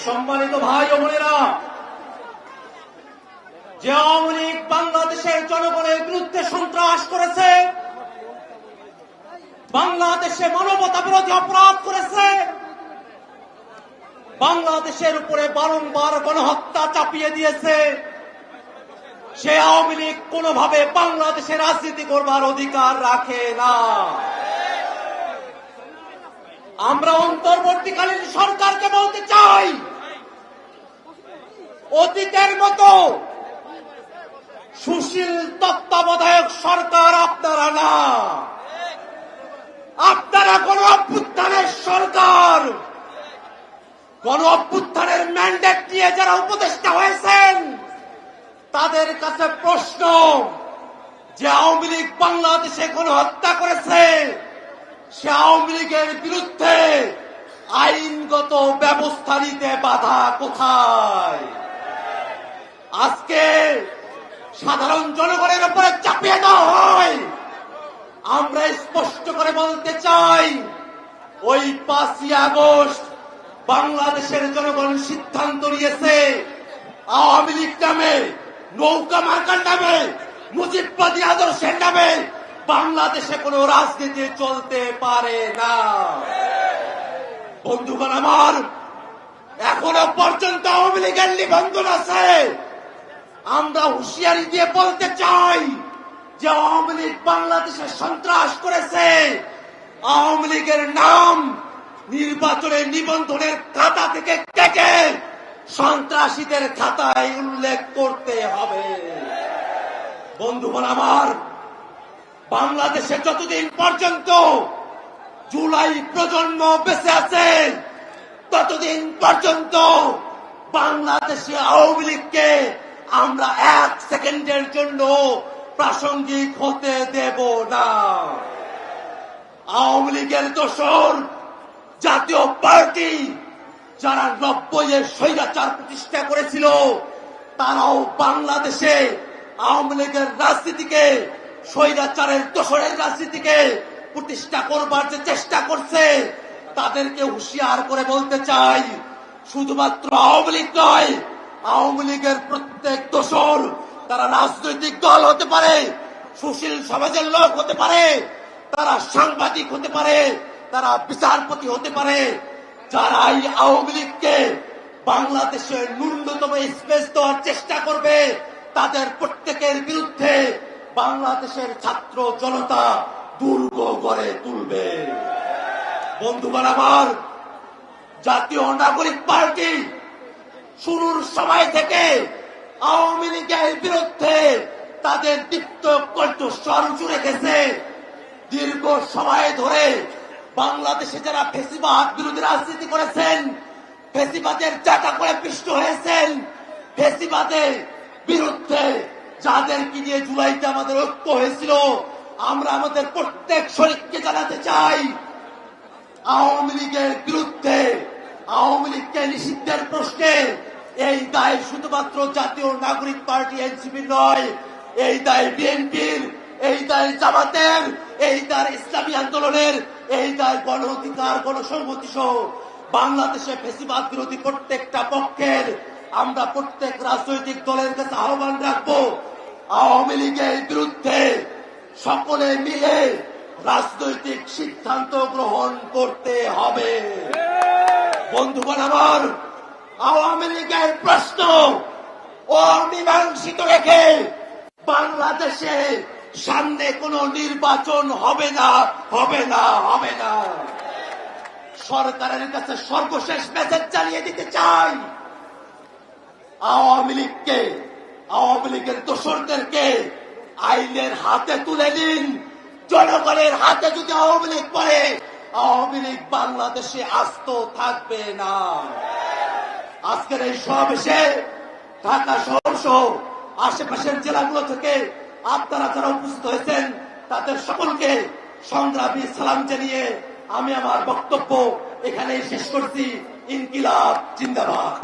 সম্মানিত ভাই ও বোনেরা, যে আওয়ামী লীগ বাংলাদেশের জনগণের বিরুদ্ধে সন্ত্রাস করেছে, বাংলাদেশে মানবতা বিরোধী অপরাধ করেছে, বাংলাদেশের উপরে বারংবার গণহত্যা চাপিয়ে দিয়েছে, সে আওয়ামী লীগ কোনোভাবে বাংলাদেশে রাজনীতি করবার অধিকার রাখে না। আমরা অন্তর্বর্তীকালীন সরকারকে বলতে চাই, অতীতের মতো সুশীল তত্ত্বাবধায়ক সরকার আপনারা না, আপনারা গণ অভ্যুত্থানের সরকার। গণ অভ্যুত্থানের ম্যান্ডেট নিয়ে যারা উপদেষ্টা হয়েছেন তাদের কাছে প্রশ্ন, যে আওয়ামী লীগ বাংলাদেশে গণহত্যা করেছে, সে আওয়ামী লীগের বিরুদ্ধে আইনগত ব্যবস্থা নিতে বাধা কোথায়? আজকে সাধারণ জনগণের উপরে চাপিয়ে দেওয়া হয়। আমরা স্পষ্ট করে বলতে চাই, ওই 5ই আগস্ট বাংলাদেশের জনগণ সিদ্ধান্ত নিয়েছে, আওয়ামী লীগ নামে, নৌকা মার্কার নামে, মুজিববাদী আদর্শের নামে বাংলাদেশে কোন রাজনীতি চলতে পারে না। বন্ধুগণ আমার, এখনো পর্যন্ত আওয়ামী লীগের নিবন্ধন আছে। আমরা হুঁশিয়ারি দিয়ে বলতে চাই যে আওয়ামী লীগ বাংলাদেশে সন্ত্রাস করেছে, আওয়ামী লীগের নাম নির্বাচনের নিবন্ধনের খাতা থেকে কেটে সন্ত্রাসীদের খাতায় উল্লেখ করতে হবে। বন্ধুগণ আমার, বাংলাদেশে যতদিন পর্যন্ত জুলাই প্রজন্ম বেঁচে আছে, ততদিন পর্যন্ত বাংলাদেশে আওয়ামী লীগকে আমরা 1 সেকেন্ডের জন্য প্রাসঙ্গিক হতে দেব না। আওয়ামী লীগের দোসর জাতীয় পার্টি যারা 90-এর স্বৈরাচার প্রতিষ্ঠা করেছিল, তারাও বাংলাদেশে আওয়ামী লীগের রাজনীতিকে, স্বৈরাচারের দোসরের রাজনীতিকে প্রতিষ্ঠা করবার যে চেষ্টা করছে, তাদেরকে হুঁশিয়ার করে বলতে চাই, শুধুমাত্র আওয়ামী লীগ নয়, আওয়ামী লীগের প্রত্যেক দোসর তারা রাজনৈতিক দল হতে পারে, সুশীল সমাজের লোক হতে পারে, তারা সাংবাদিক হতে পারে, তারা বিচারপতি হতে পারে, যারাই আওয়ামী লীগকে বাংলাদেশের ন্যূনতম স্পেস দেওয়ার চেষ্টা করবে, তাদের প্রত্যেকের বিরুদ্ধে বাংলাদেশের ছাত্র জনতা দুর্গ গড়ে তুলবে। বন্ধুগণ আমার, জাতীয় নাগরিক পার্টি শুরুর সময় থেকে আওয়ামী লীগের বিরুদ্ধে তাদের দীপ্ত কণ্ঠস্বর উঁচু রেখেছে। দীর্ঘ সময় ধরে বাংলাদেশে যারা ফেসিবাদ বিরোধী রাজনীতি করেছেন, ফেসিবাদের চাকা করে পিষ্ট হয়েছেন, ফেসিবাদের বিরুদ্ধে যাদেরকে নিয়ে জুলাইতে আমাদের ঐক্য হয়েছিল, আমরা আমাদের প্রত্যেক শরীরকে জানাতে চাই, আওয়ামী লীগের বিরুদ্ধে, আওয়ামী লীগকে নিষিদ্ধের প্রশ্নে এই দায় শুধুমাত্র জাতীয় নাগরিক পার্টি এনসিপি নয়, এই দায় বিএনপির, এই দায় জামাতের, এই দায় ইসলামী আন্দোলনের, এই দায় গণ অধিকার, গণসংহতি সহ বাংলাদেশে ফেসিবাদ বিরোধী প্রত্যেকটা পক্ষের। আমরা প্রত্যেক রাজনৈতিক দলের কাছে আহ্বান রাখবো, আওয়ামী লীগের বিরুদ্ধে সকলে মিলে রাজনৈতিক সিদ্ধান্ত গ্রহণ করতে হবে। বন্ধুগণ আমার, আওয়ামী লীগের প্রশ্ন অমীমাংসিত রেখে বাংলাদেশে সামনে কোন নির্বাচন হবে না, হবে না, হবে না। সরকারের কাছে সর্বশেষ মেসেজ জানিয়ে দিতে চাই, আওয়ামী লীগকে, আওয়ামী লীগের দোসরদেরকে আইনের হাতে তুলে দিন। জনগণের হাতে যদি আওয়ামী লীগ পড়ে, আওয়ামী লীগ বাংলাদেশে আস্ত থাকবে না। আজকের এই সমাবেশে ঢাকা শহর সহ আশেপাশের জেলাগুলো থেকে আপনারা যারা উপস্থিত হয়েছেন, তাদের সকলকে সংগ্রামী সালাম জানিয়ে আমি আমার বক্তব্য এখানেই শেষ করছি। ইনকিলাব জিন্দাবাদ।